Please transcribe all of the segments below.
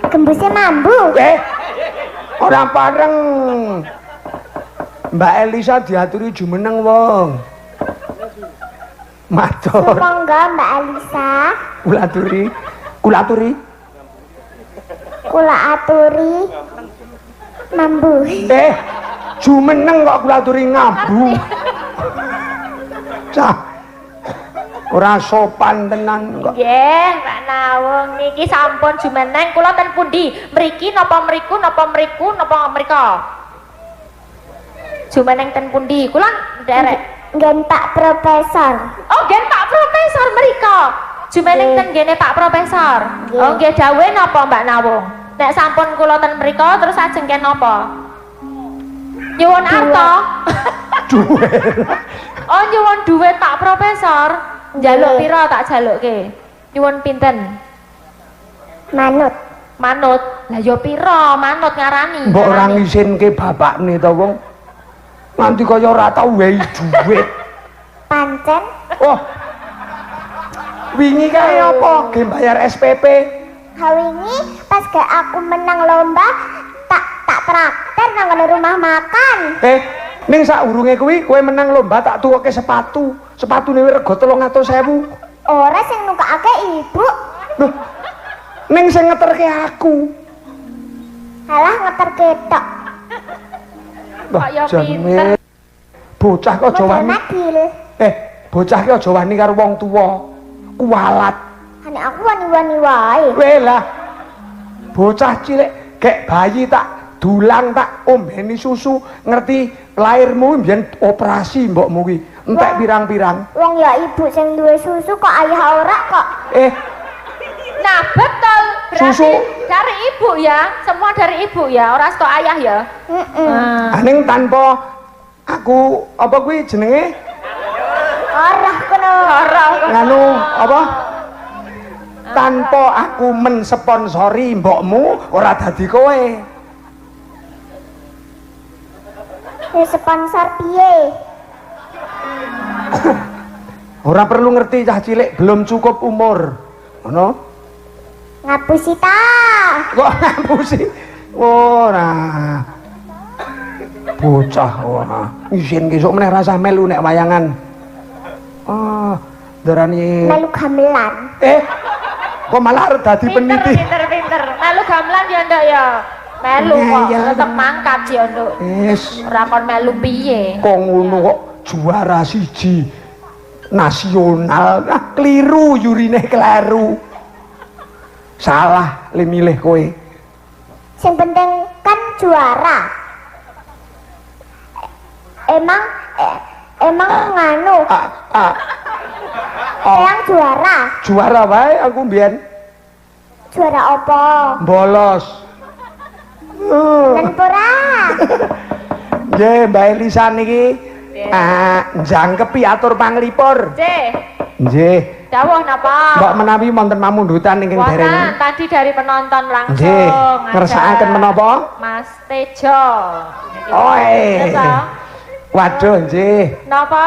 Gembusnya mambu. Ora pareng. Mbak Elisa diaturi jumeneng wong. Matur. Monggo Mbak Elisa. Kula aturi. Kula aturi mambu. Jumeneng kok kula aturi ngambu. Cah. Ora sopan tenan kok. Nggih, Mbak Nawung niki sampun jumeneng kula ten pundi? Mriki napa mriku napa mriku napa mrika? Jumeneng ten pundi? Kula nderek. Nggen Pak Profesor. Oh, nggih Pak Profesor mrika. Jumeneng ten ngene Pak Profesor. Oh, nggih dawuh napa Mbak Nawung? Nek sampun kula ten mrika terus ajeng ken napa? Nyuwun arta. Duit. Oh, nyuwun duit Pak Profesor. Njaluk pira tak jalukke? Nyuwun pinten? Manut. Manut. Lah ya pira manut ngarani? Mbok ora ngisinke bapakne to wong. Nganti kaya ora tau wehi duit. Pancen. Oh. Wingi kae apa? Ge bayar SPP. Wingi pas ke aku menang lomba tak traktir nang rumah makan. Ning saurunge kuwi kowe menang lomba tak tuwoke sepatu. Sepatune rega 300.000. Ora sing nukake ibu. Loh. Ning sing ngeterke aku. Alah ngeterke tok. Kok ya pinter. Bocah kok aja wani. Bocah ki aja wani karo wong tuwa. Kualat. Nek aku wani-wani wae. Weh lah. Bocah cilik gek bayi tak dulang tak ombeni susu, ngerti lairmu mbiyen operasi mbokmu kuwi. Entek pirang-pirang. Wong ya ibu sing duwe susu kok ayah ora kok. Nah, betul. Berarti Susu dari ibu ya, semua dari ibu ya, ora saka ayah ya. Aning tanpa aku apa kuwi jenenge? Ora kono. Nganu apa? Tanpa aku mensponsori mbokmu ora dadi kowe. Sponsor piye? Ora perlu ngerti cah cilik, belum cukup umur. Ngono? Ngapusi ta. Kok ngapusi? Ora. Bocah ora. Isin besok meneh rasa melu nek wayangan. Darani melu gamelan. Kok malah arep dadi peniti. Pinter. Melu gamelan ya ndak ya. Melu kok tetep mangkat ya nduk. Ora kon melu piye? Kok ngono kok juara siji nasional. Keliru yurine kleru. Salah le milih kowe. Sing penting kan juara. Emang nganu. Yang juara. Juara wae aku mbiyen. Juara apa? Bolos. Menpora. Nggih, Mbak Elisa niki jangkepi atur panglipur. Nggih. Dawuh napa? Mbok menawi wonten pamundutan ingkang dereng. Tadi dari penonton langsung. Nggih, ngersakaken menapa? Mas Tejo. Waduh, nggih. Napa?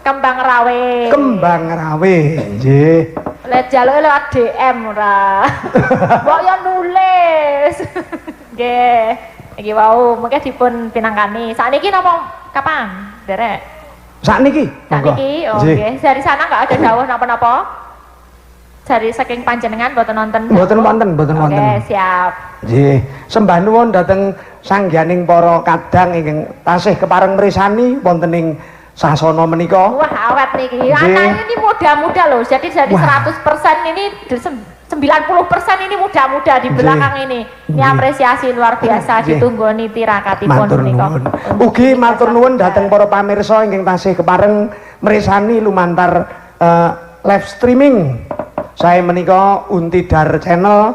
Kembang Rawe. Kembang Rawe, nggih. Let jaluke lewat DM ora. Mbok yo nulis. Nggih. Iki wau mengke dipun pinangkani. Sakniki napa kapan? Derek. Sakniki. Sakniki. Oh nggih. Dari sana enggak ada dawuh napa-napa. Dari saking panjenengan mboten wonten. Mboten wonten. Oke, siap. Nggih. Sembah nuwun dhateng sanggianing para kadang ingkang tasih kepareng mresani wonten ing sasana menika. Wah, awet niki. Anak ini muda-muda loh. Jadi dari 100% ini 90% ini muda-muda di belakang ini. Ini apresiasi luar biasa ditunggoni tirakatipun menika. Ugi matur nuwun dhateng para pamirsa ingkang tasih kepareng mresani lumantar live streaming. Saya menika Untidar Channel,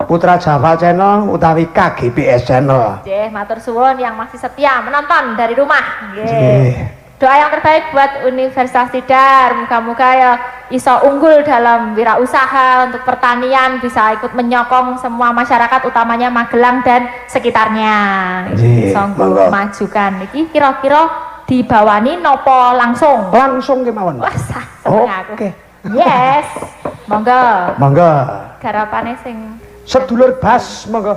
Putra Jawa Channel utawi KGBS Channel. Nggih, matur suwun yang masih setia menonton dari rumah. Nggih. Doa yang terbaik buat Universitas Tidar, moga-moga ya iso unggul dalam wirausaha untuk pertanian, bisa ikut menyokong semua masyarakat utamanya Magelang dan sekitarnya. Iso majukan. Iki kira-kira dibawani nopo langsung? Langsung kemawon. Wah, seneng aku. Oke. Yes. Monggo. Monggo. Garapane sing sedulur Bas monggo.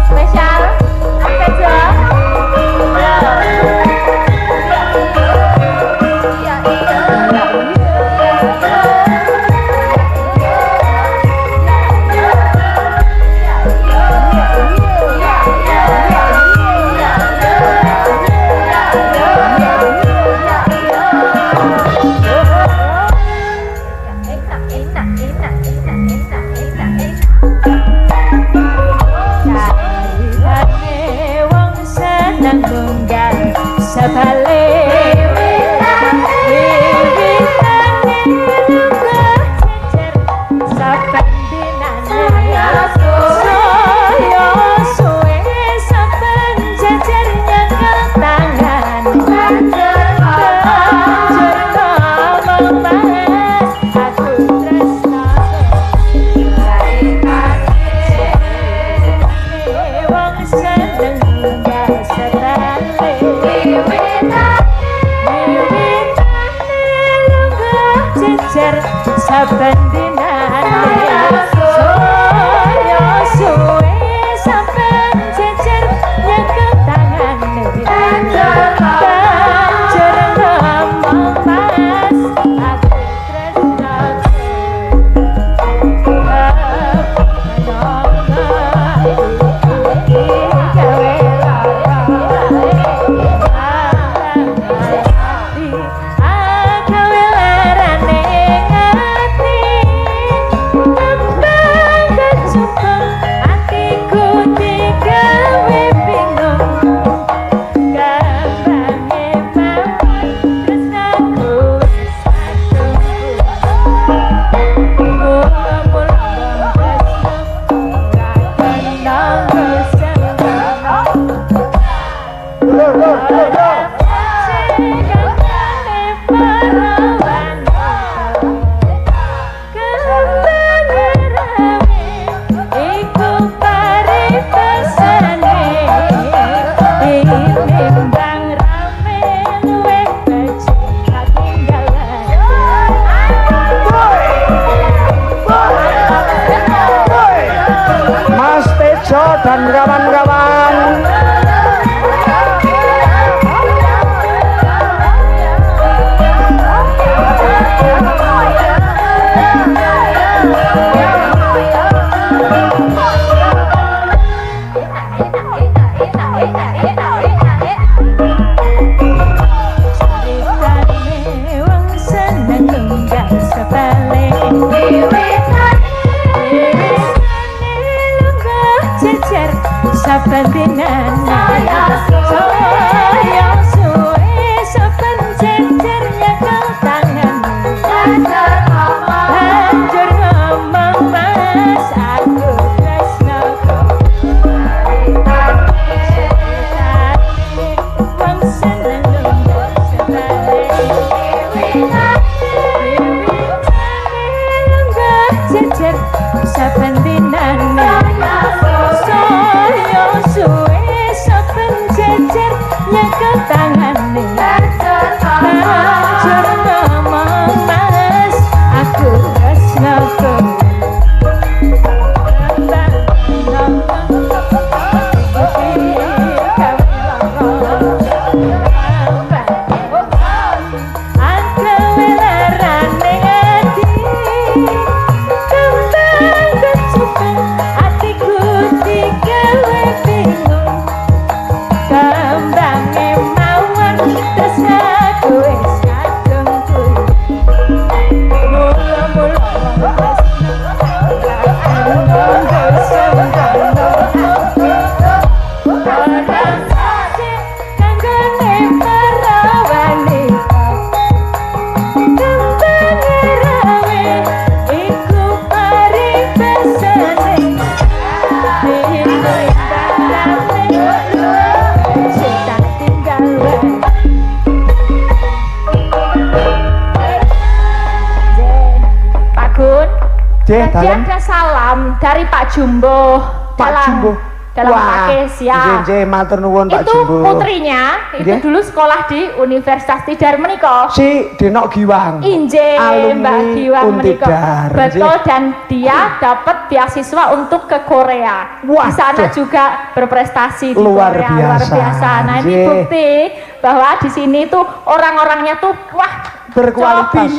Spesial Arpejo. Dan kawan-kawan Jadi ada salam dari Pak Jumbo. Pak Jumbo. dalam pakis ya. Nggih, matur nuwun Pak Itu Jumbo. putrinya itu Nggih. dulu sekolah di Universitas Tidar menika. Si Denok Giwang. Inje Mbak Giwang menika. Untidar. Betul, dan dia dapat beasiswa untuk ke Korea. Di sana juga berprestasi di Luar Korea, biasa. luar biasa. Nah, ini Nggih. bukti bahwa di sini tuh orang-orangnya tuh wah Berkualitas.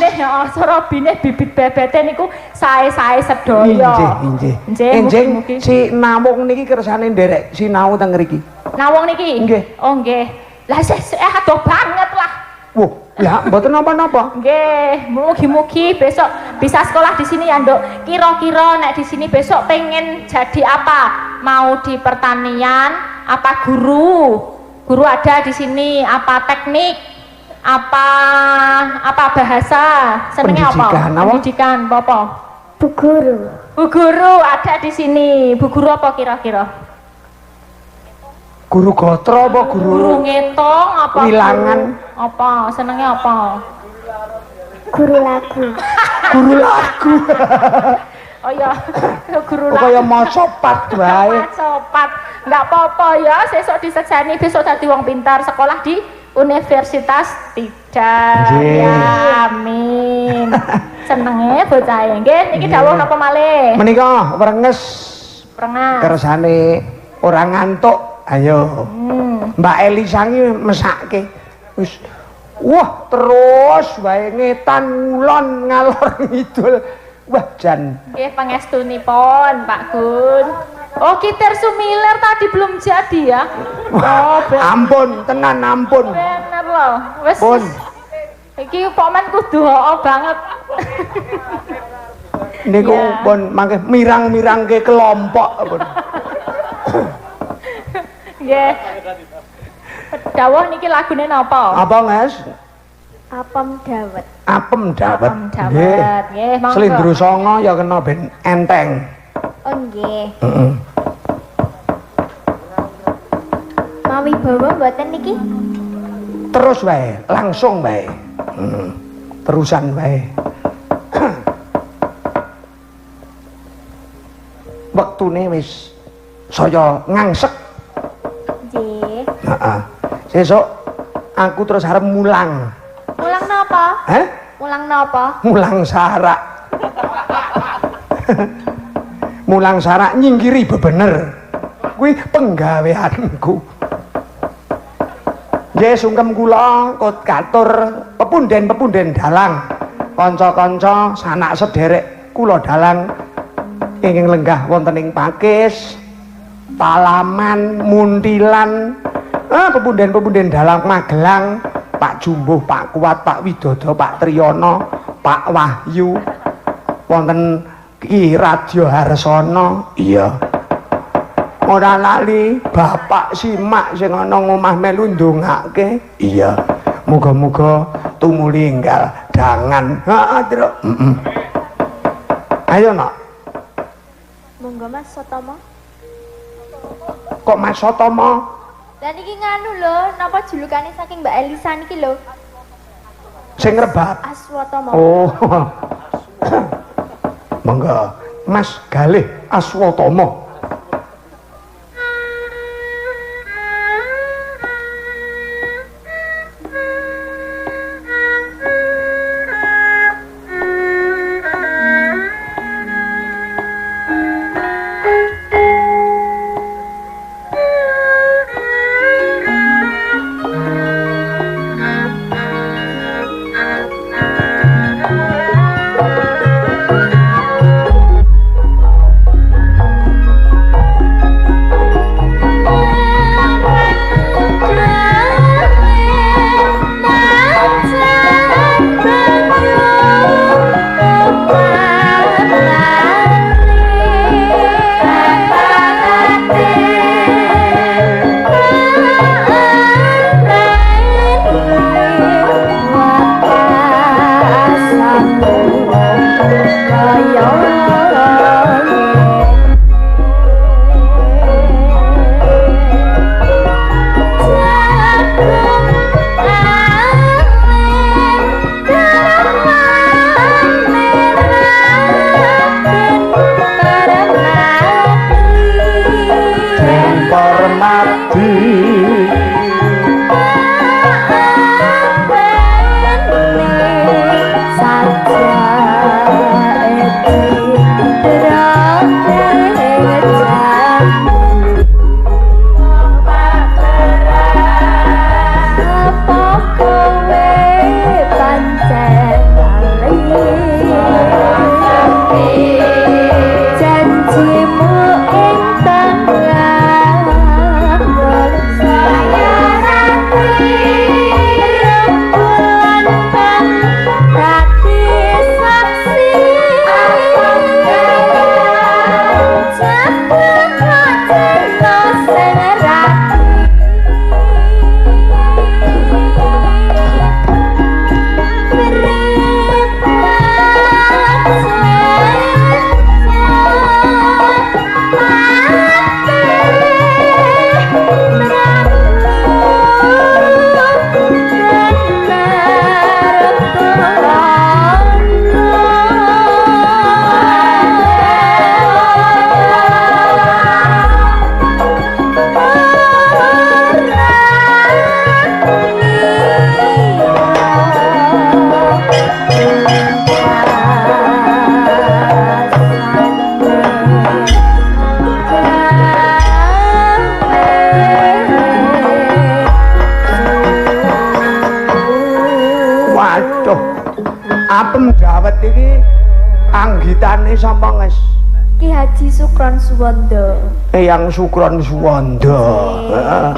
Sorobine bibit bebete niku sae-sae sedoyo. Injih. Nggih, Enjing mugi-mugi. si Nawung niki kersane nderek sinau teng ngriki. Nawong niki? Nggih. Oh nggih. Lah adoh banget lah. Wah, lah mboten napa-napa. Nggih, mugi-mugi besok bisa sekolah di sini ya, Nduk. Kira-kira nek di sini besok pengen jadi apa? Mau di pertanian, apa guru? Guru ada di sini, apa teknik? Apa bahasa? Senengnya apa? Pendidikan, apa? Pendidikan, apa? Bu guru. Bu guru ada di sini. Bu guru apa kira-kira? Guru gotro apa Guru guru ngetong apa? wilangan? Guru apa? Senengnya apa? Guru lagu. Guru lagu. Oh ya, guru Kok kaya masopat wae. Sopat, nggak apa-apa ya. Besok disekseni, besok dadi wong pintar sekolah di Universitas Tidar. Nggih. Ya, amin. Senenge bocah nggih. Niki dawuh napa malih? Menika wrenges Prengas. kersane ora ngantuk. Ayo. Mbak Elisangi mesake. Wis wah terus wae ngetan ngulon ngalor ngidul. Wah jan. Nggih pangestunipun Pak Gun. Oh, Kitir Sumiler tadi belum jadi ya? Oh, Ampun, tenan ampun. bener loh. Wes. Pun. Iki pomen kudu hoo banget. Niku Ya. pun mangke mirang-mirangke kelompok pun. Nggih. Dawuh niki lagune napa? Apa, Mas? Apem dawet. Apem dawet. Apem dawet. Nggih, monggo. Slendro songo ya kena ben enteng. Oh nggih. Heeh. Mawi bawa mboten niki? Terus wae, langsung wae. Terusan wae. Wektune wis saya ngangsek. Nggih. Heeh. Sesuk aku terus arep mulang. Mulang napa? Hah? Mulang napa? Mulang sarak. Mulang sarak nyingkiri bebener. Kuwi penggaweanku. Nggih sungkem kula kot katur pepunden-pepunden dalang. Kanca-kanca sanak sederek kula dalang ingkang lenggah wonten ing Pakis, Palaman, Muntilan, pepunden-pepunden dalang Magelang, Pak Jumbuh, Pak Kuat, Pak Widodo, Pak Triyono, Pak Wahyu, wonten Ki Radio Harsono, iya. Ora lali Bapak Simak sing ana ngomah melu ndongake, iya. Muga-muga tumuli enggal dangan. Heeh, Truk. Ayo, Nak. Monggo Mas Sotomo. Kok Mas Sotomo? Lah niki nganu lho, napa julukane saking Mbak Elisa niki lho? Sing rebab. Aswatomo. Oh. Monggo, Mas Galih Aswatomo. Waduh. Apem dawet iki anggitane sapa, Nges? Ki Haji Sukron Suwondo. Eyang Sukron Suwondo. Heeh.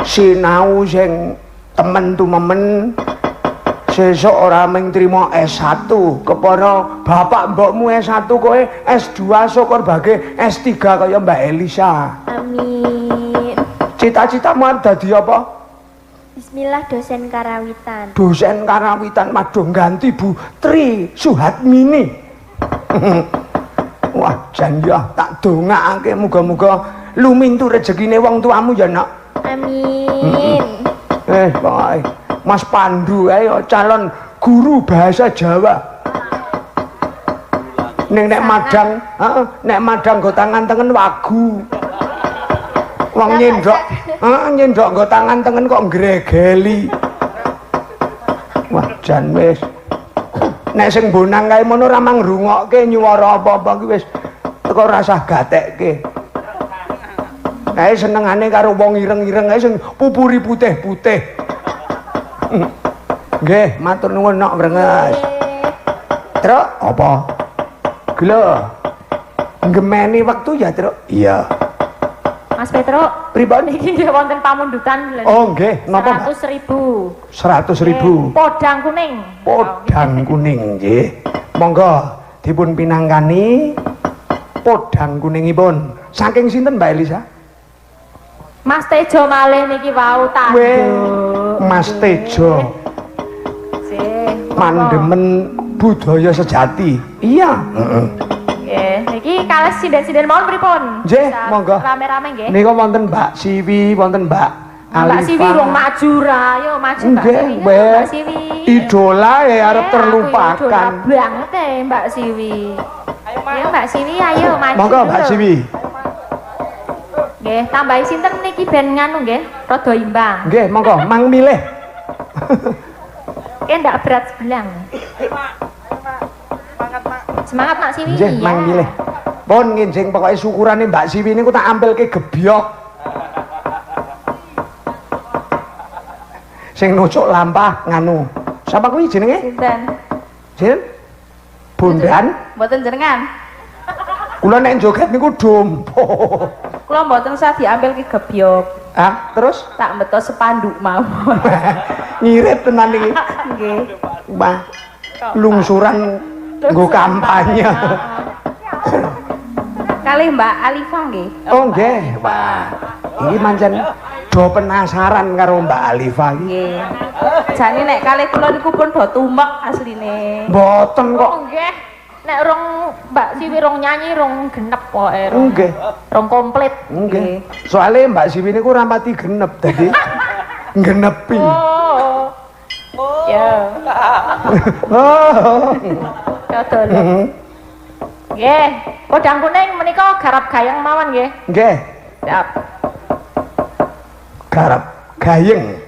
Sinau sing temen tumemen sesuk ora mung trima S1 kepara bapak mbokmu S1 kowe S2 syukur bage S3 kaya Mbak Elisa. Amin. Cita-citamu arep dadi apa? Bismillah dosen karawitan. Dosen karawitan maduh ganti Bu Tri Suhatmini. Wah, jan ya tak dongakake muga-muga lumintu rezekine wong tuamu ya, Nak. Amin. Bae. Mas Pandu ayo calon guru bahasa Jawa. Nek madang, heeh, nek madang go tangan tengen wagu. Wong nyendok, nyendok go tangan tengen kok gregeli. Wah, jan wis. Nek sing bonang kae mono ora mang ngrungokke nyuwara apa-apa ki wis teko rasah gatekke. Kae senengane karo wong ireng-ireng kae sing pupuri putih-putih. Nggih, matur nuwun nok Brenges. Truk apa? Gelo. Ngemeni wektu ya, Truk? Iya. Mas Petro, Pripun? iki nggih wonten pamundutan lho. Oh, nggih, napa, Mbak? 100.000. 100.000. Podang kuning. Podang kuning nggih. Monggo dipun pinangkani podang kuningipun. Saking sinten Mbak Elisa? Mas Tejo malih niki wau tanduk. Mas Tejo. Mandemen budaya sejati. Iya, heeh. Nggih, niki kalih sinden-sinden mawon pripun? Nggih, Bisa monggo. Rame-rame nggih. Nika wonten Mbak Siwi, wonten Mbak Mbak Siwi rong maju ra, yo maju Mbak Nggih, Siwi. Mbak. Mbak Siwi. Idola ya arep Aku terlupakan. idola banget Mbak Siwi. Ayo Mbak Siwi, ayo maju. Monggo Mbak dulu. Siwi. Nggih, tambahi sinten niki ben nganu nggih, rada imbang. Nggih, monggo mang milih. Kayak ndak berat sebelang. Semangat Mak Siwi. Nggih, mang milih. Pun nginjing pokoke syukurane Mbak Siwi niku tak ampilke gebyok. Sing nucuk lampah nganu. Sapa kuwi jenenge? Sinten? Jen? Bondan. Mboten jenengan. Kula nek joget niku dompo. Kula mboten usah diambil ki gebyok. Ah, terus Tak beto sepanduk mawon. ngirit tenan iki. Nggih. Wah. Lungsuran nggo kampanye. Kalih Mbak Alifa nggih. Oh nggih. Wah. Iki pancen do penasaran karo Mbak Alifa iki. Nggih. Jane nek kalih kula niku pun do tumek asline. Mboten kok. Oh nggih. Nek rong Mbak Siwi rong nyanyi rong genep pokoke. Nggih. Rong komplit. Nggih. Soale Mbak Siwi niku ora pati genep dadi genepi. Oh. Ya. Oh. Dodol. Nggih, podang kuning menika garap gayeng mawon nggih. Nggih. Siap. Garap gayeng.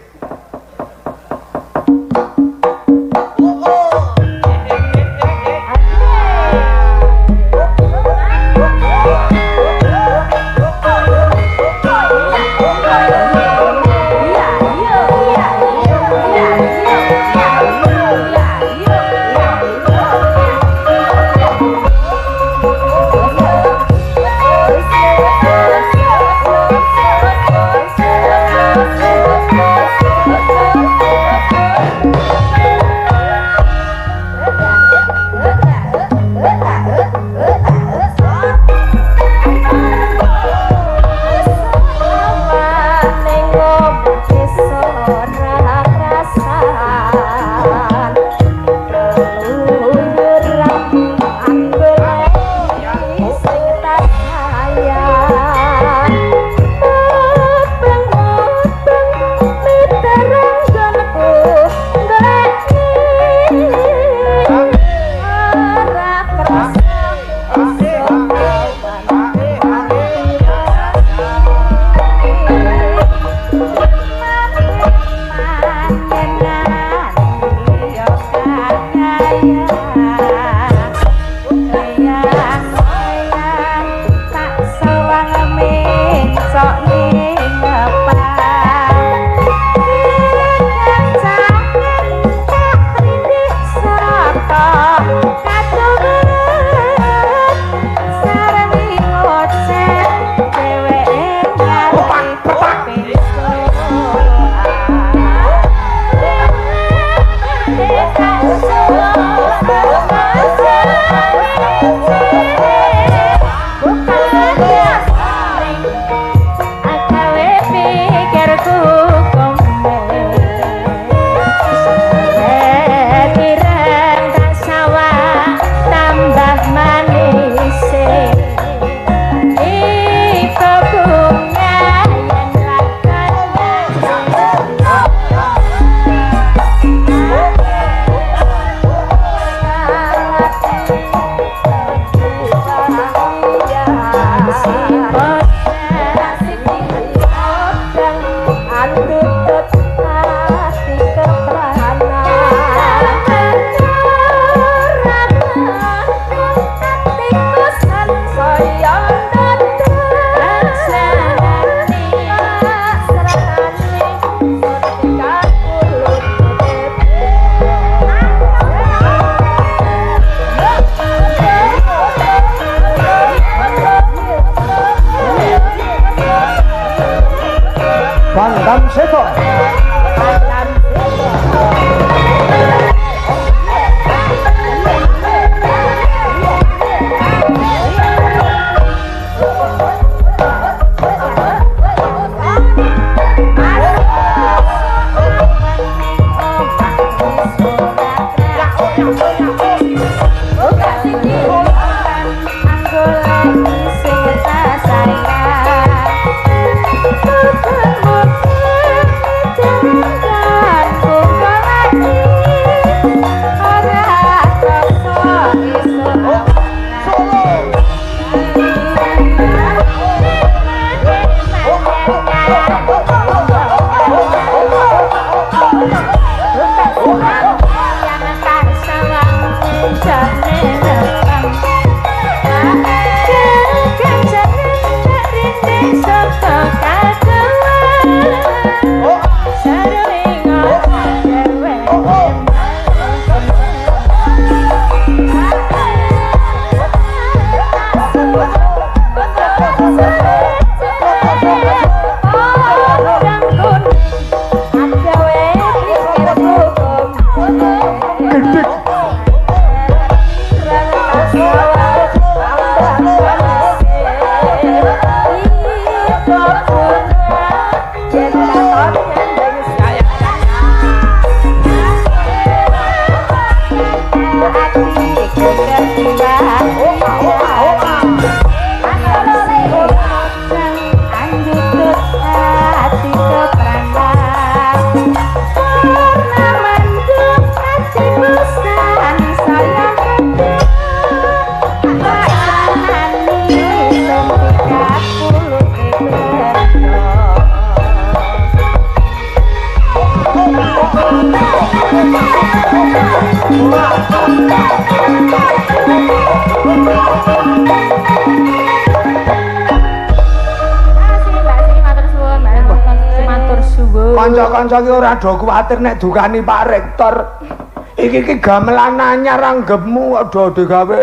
Thank you. Kanca-kanca ki ora do kuwatir nek dukani Pak Rektor. Iki gamelan anyar anggepmu do digawe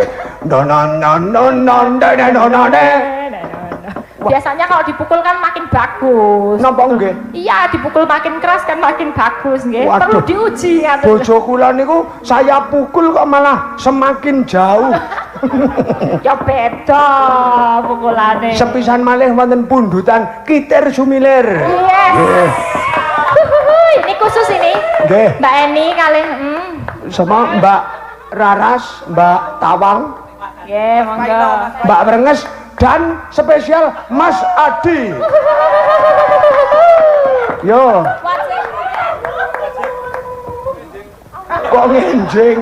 Biasanya kalau dipukul kan makin bagus. Napa nggih? Iya, dipukul makin keras kan makin bagus nggih. Waduh. Perlu diuji ngaten. Bojo kula niku saya pukul kok malah semakin jauh. Ya beda pukulane. Sepisan malih wonten pundutan Kitir Sumilir. Yes. Ini khusus ini. Nggih. Mbak Eni kali Sama Mbak Raras, Mbak Tawang, nggih, monggo. Mbak Brenges dan spesial Mas Adi. Yo. Kok ngenjing?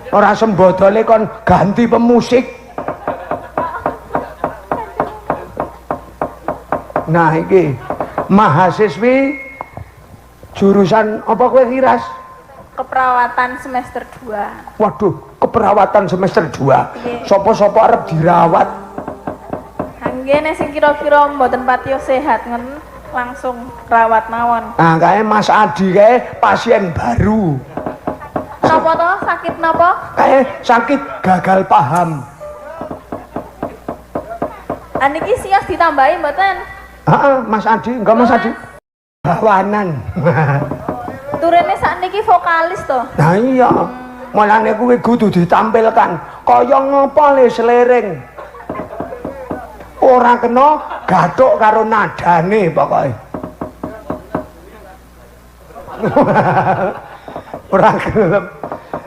Ora sembodole kon ganti pemusik. Nah iki mahasiswi jurusan apa kowe Kiras? Keperawatan semester 2. Waduh, keperawatan semester 2. Sopo-sopo arep dirawat. Anggene sing kira-kira mboten patiyo sehat ngoten langsung rawat mawon. Nah, kae Mas Adi kae pasien baru. Napa to? Sakit napa? Kae sakit gagal paham. Aniki sias ditambahi mboten? Heeh, Mas Adi, enggak Mas Adi. Bawanan. Turene sakniki vokalis to. Nah iya, mulane kuwi kudu ditampilkan kaya ngapa le selering. Ora kena gathuk karo nadane pokoke. Ora gelem.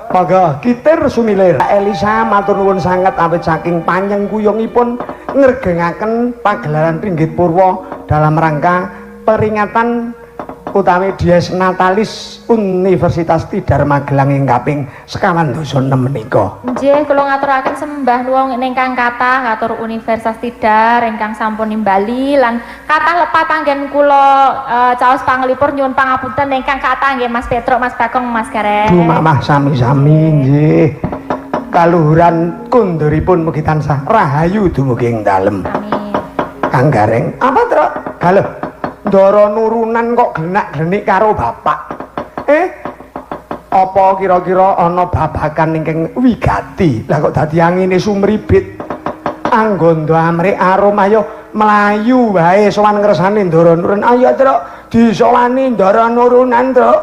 Monggo Kitir Sumilir. Elisa matur nuwun sanget awit saking panjang kuyungipun ngregengaken pagelaran Ringgit Purwa dalam rangka peringatan utawi Dies Natalis Universitas Tidar Magelang ing kaping 96 menika. Nggih, kula ngaturaken sembah nuwun ingkang kathah katur Universitas Tidar ingkang sampun nimbali lan kathah lepat anggen kula caos panglipur nyuwun pangapunten ingkang kathah nggih Mas Petruk, Mas Bagong, Mas Gareng. Dumamah sami-sami nggih. Kaluhuran kunduripun mugi tansah rahayu dumugi ing dalem. Amin. Kang Gareng, apa Truk? Halo. Ndara nurunan kok genak-genik karo bapak. Apa kira-kira ana babakan ingkang wigati? Lah kok dadi angine sumribit. Anggondo amrih arum ayo mlayu wae sowan ngersane Ndara Nurun. Ayo Truk, disowani Ndara Nurunan, Truk.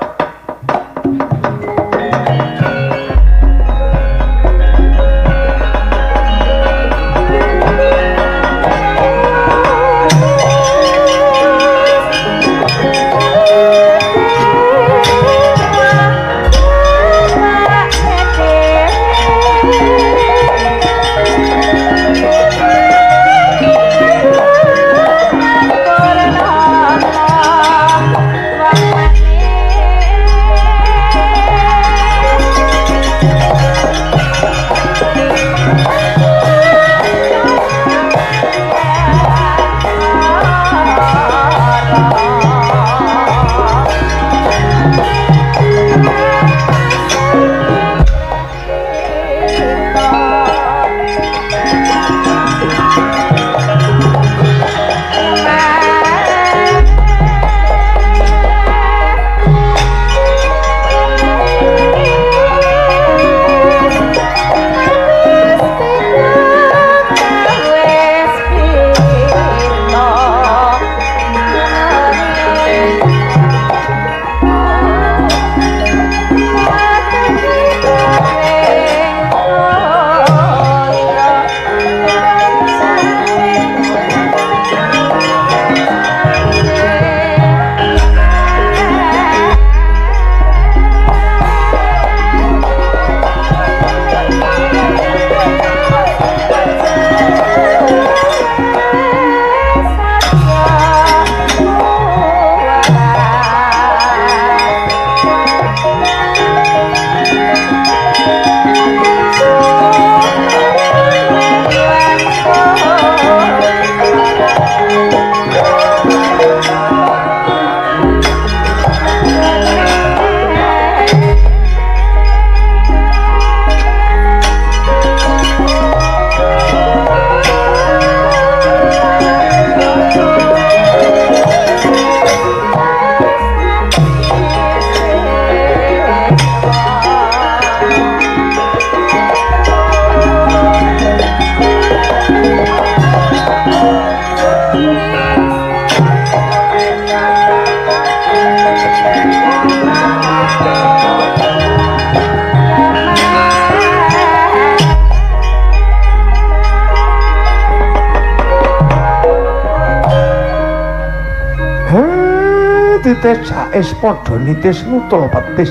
nitis jais padha nitis nutul petis.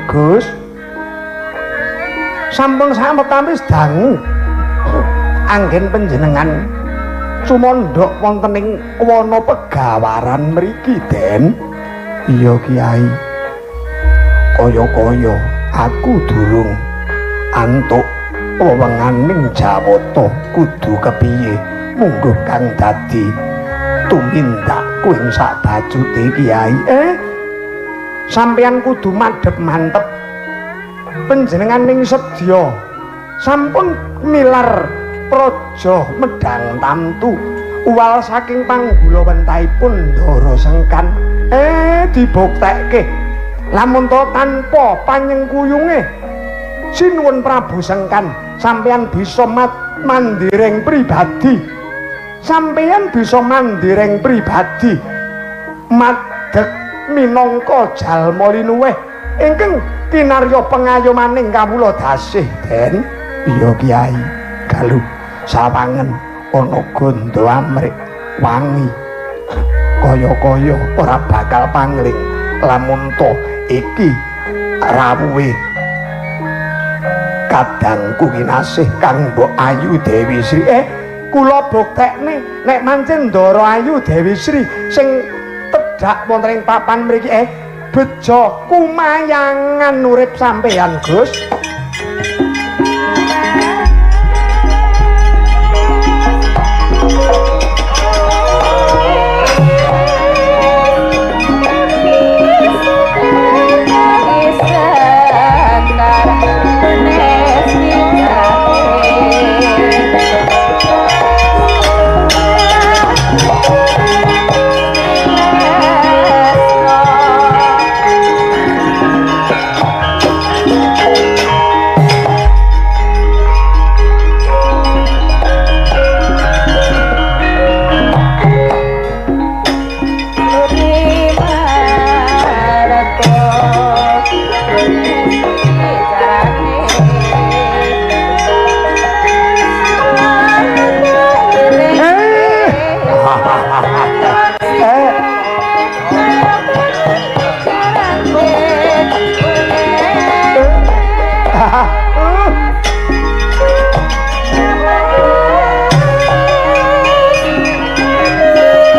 Gus. Sampun sametamis dangu. Anggen panjenengan sumandhak wonten ing wana pegawaran mriki, Den. Iya, Kiai. Kaya-kaya aku durung antuk wewenganing Jawata kudu kepiye munggo kang dadi tumindakku ing sabajute, Kiai. Sampeyan kudu madhep mantep. Panjenengan ning sedya sampun milar praja medhang tamtu uwal saking panggula wentahipun Ndara Sengkan dibuktekke lamun to tanpa panyengkuyunge sinuwun Prabu Sengkan sampeyan bisa mandireng pribadi madeg minangka jalma linuwih ingkang kinarya pengayomaning kawula dasih, Den. Iya, Kiai. Galuh sawangen ana gondo amrik wangi kaya-kaya ora bakal pangling lamun to iki rawuhe kadangku kinasih kang Mbok Ayu Dewi Sri. Kula buktekne nek mancen Ndara Ayu Dewi Sri sing tedhak wonten ing papan mriki beja kumayangan urip sampeyan, Gus.